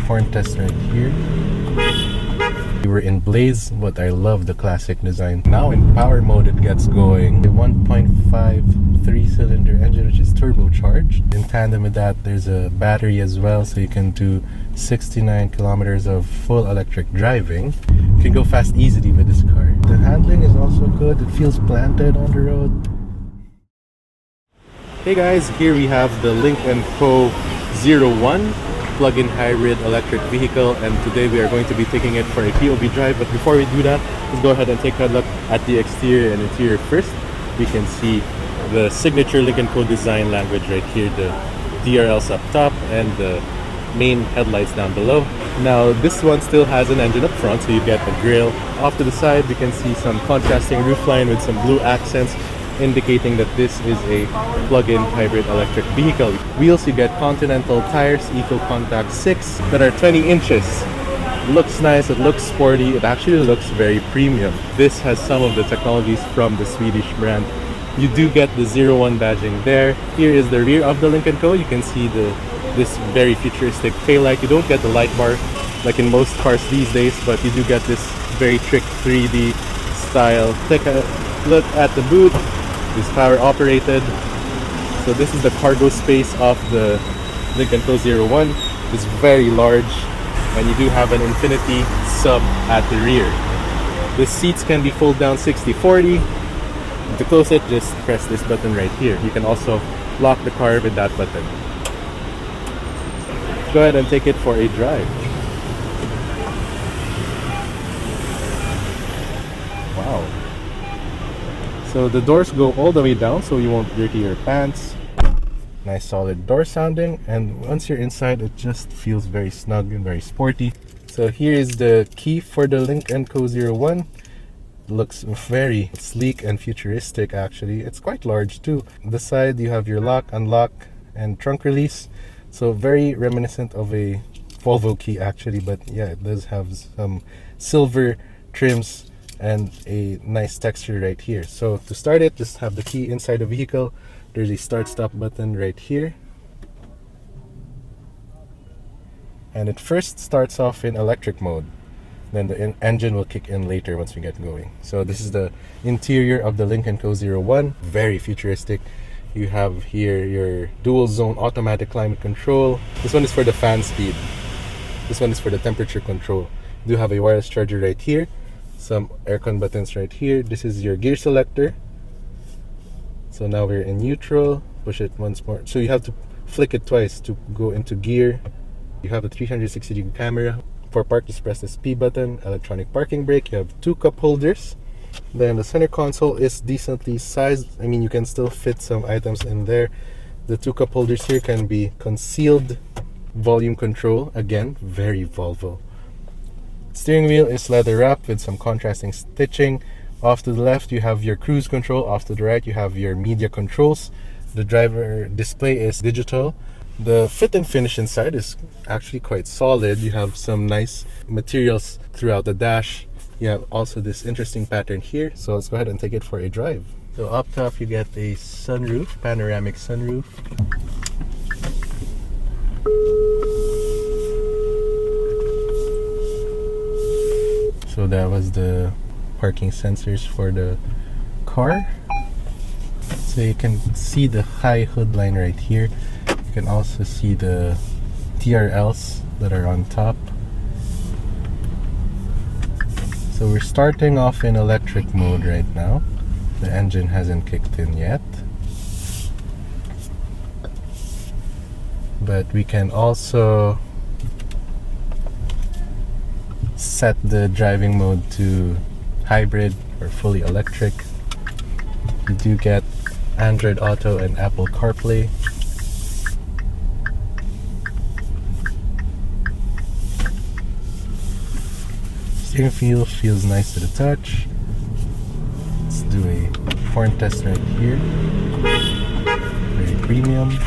horn test right here. We were in Blaze, but I love the classic design. Now in power mode it gets going. The 1.5 3-cylinder engine, which is turbocharged. In tandem with that, there's a battery as well, so you can do 69 kilometers of full electric driving. You can go fast easily with this car. The handling is also good. It feels planted on the road. Hey guys, here we have the Lynk Co 01 plug-in hybrid electric vehicle, and today we are going to be taking it for a POV drive. But before we do that, let's go ahead and take a look at the exterior and interior first. We can see the signature Lynk Co design language right here, the DRLs up top and the main headlights down below. Now this one still has an engine up front, so you get a grille. Off to the side we can see some contrasting roofline with some blue accents, indicating that this is a plug-in hybrid electric vehicle. Wheels, you get Continental tires, Eco Contact 6 that are 20 inches. It looks nice, it looks sporty, it actually looks very premium. This has some of the technologies from the Swedish brand. You do get the 01 badging there. Here is the rear of the Lynk & Co. You can see this very futuristic taillight. You don't get the light bar like in most cars these days, but you do get this very trick 3D style. Take a look at the boot. It's power operated. So this is the cargo space of the Lynk & Co 01. It's very large, and you do have an infinity sub at the rear. The seats can be fold down 60/40. To close it, just press this button right here. You can also lock the car with that button. Go ahead and take it for a drive. Wow. So the doors go all the way down, so you won't dirty your pants. Nice solid door sounding, and once you're inside it just feels very snug and very sporty. So here is the key for the Lynk & Co 01. Looks very sleek and futuristic actually. It's quite large too. The side you have your lock, unlock, and trunk release. So very reminiscent of a Volvo key actually, but yeah, it does have some silver trims and a nice texture right here. So to start it, just have the key inside the vehicle. There's a start stop button right here. And it first starts off in electric mode. Then the engine will kick in later once we get going. So this is the interior of the Lynk & Co 01. Very futuristic. You have here your dual zone automatic climate control. This one is for the fan speed. This one is for the temperature control. You do have a wireless charger right here. Some aircon buttons right here. This is your gear selector. So now we're in neutral. Push it once more. So you have to flick it twice to go into gear. You have a 360-degree camera. For park, just press the P button. Electronic parking brake. You have two cup holders. Then the center console is decently sized. I mean, you can still fit some items in there. The two cup holders here can be concealed. Volume control, again, very Volvo. Steering wheel is leather wrapped with some contrasting stitching. Off to the left you have your cruise control. Off to the right you have your media controls. The driver display is digital. The fit and finish inside is actually quite solid. You have some nice materials throughout the dash. You have also this interesting pattern here. So let's go ahead and take it for a drive. So up top you get a sunroof, panoramic sunroof. So that was the parking sensors for the car. So you can see the high hood line right here. You can also see the TRLs that are on top. So we're starting off in electric mode right now. The engine hasn't kicked in yet. But we can also set the driving mode to hybrid or fully electric. You do get Android Auto and Apple CarPlay. Steering feel feels nice to the touch. Let's do a horn test right here. Very premium.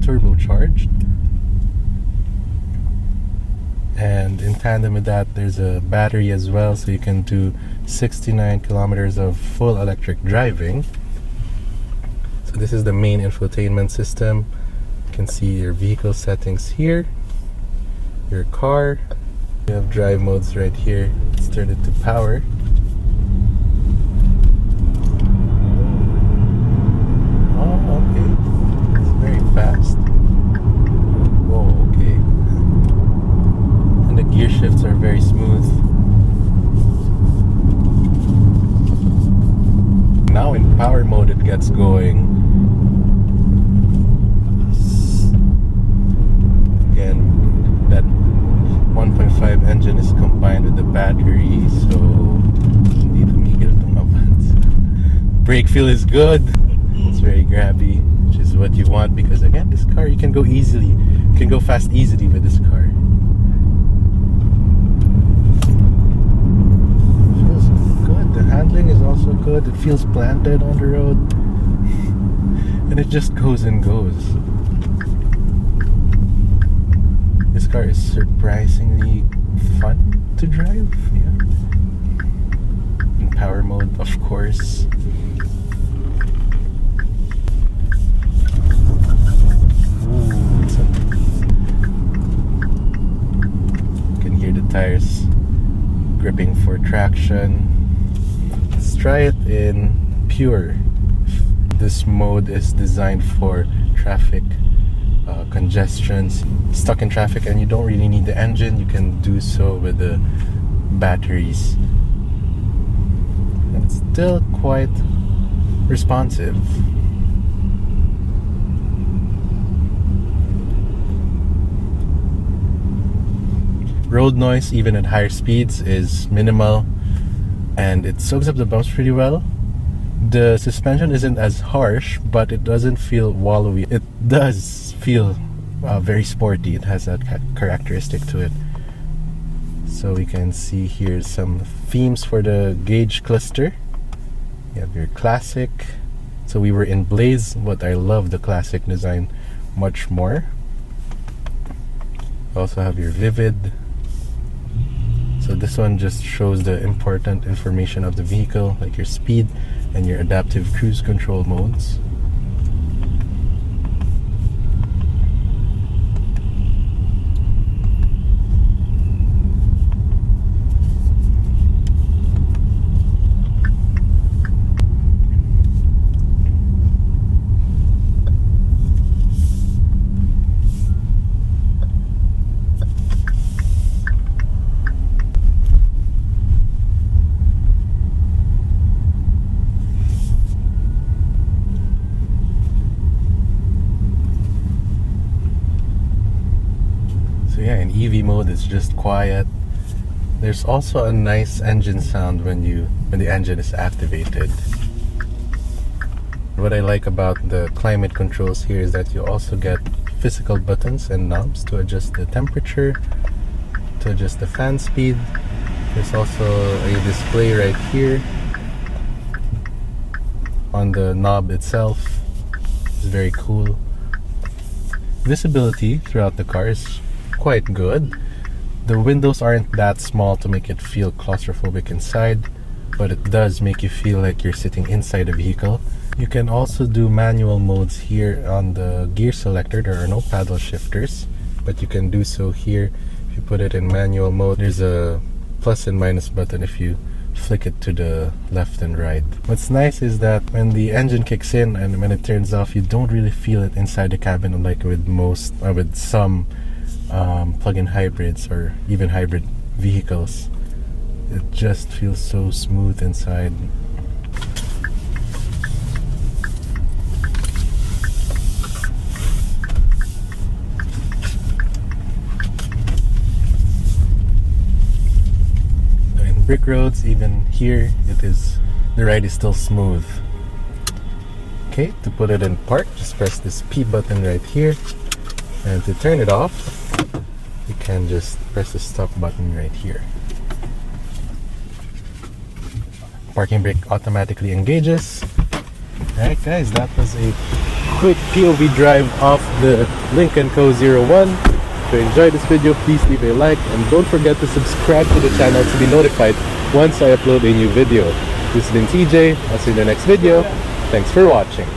turbocharged. And in tandem with that, there's a battery as well, so you can do 69 kilometers of full electric driving. So this is the main infotainment system. You can see your vehicle settings here, your car. You have drive modes right here. Let's turn it to power. Oh, okay. It's very fast. Whoa, okay. And the gear shifts are very smooth. Now in power mode it gets going. Again, that 1.5 engine is combined with the battery, so hindi tumigil itong Avance. Brake feel is good. It's very grabby, which is what you want, because again, this car you can go easily. You can go fast easily with this car. Feels good. The handling is also good. It feels planted on the road. And it just goes and goes. This car is surprisingly fun to drive, yeah. In power mode, of course. You can hear the tires gripping for traction. Let's try it in pure. This mode is designed for traffic congestions, stuck in traffic and you don't really need the engine, you can do so with the batteries. And it's still quite responsive. Road noise, even at higher speeds, is minimal and it soaks up the bumps pretty well. The suspension isn't as harsh, but it doesn't feel wallowy. It does feel very sporty. It has that characteristic to it. So we can see here some themes for the gauge cluster. You have your classic. So we were in Blaze, but I love the classic design much more. You also have your vivid. So this one just shows the important information of the vehicle, like your speed and your adaptive cruise control modes. So yeah, in EV mode it's just quiet. There's also a nice engine sound when the engine is activated. What I like about the climate controls here is that you also get physical buttons and knobs to adjust the temperature, to adjust the fan speed. There's also a display right here on the knob itself. It's very cool. Visibility throughout the car is quite good. The windows aren't that small to make it feel claustrophobic inside, but it does make you feel like you're sitting inside the vehicle. You can also do manual modes here on the gear selector. There are no paddle shifters, but you can do so here. If you put it in manual mode, there's a plus and minus button if you flick it to the left and right. What's nice is that when the engine kicks in and when it turns off, you don't really feel it inside the cabin, unlike with some plug-in hybrids or even hybrid vehicles. It just feels so smooth inside. In brick roads, even here, the ride is still smooth. Okay, to put it in park, just press this P button right here, and to turn it off, you can just press the stop button right here. Parking brake automatically engages. Alright guys, that was a quick POV drive of the Lynk Co 01. If you enjoyed this video, please leave a like and don't forget to subscribe to the channel to be notified once I upload a new video. This has been TJ. I'll see you in the next video. Thanks for watching.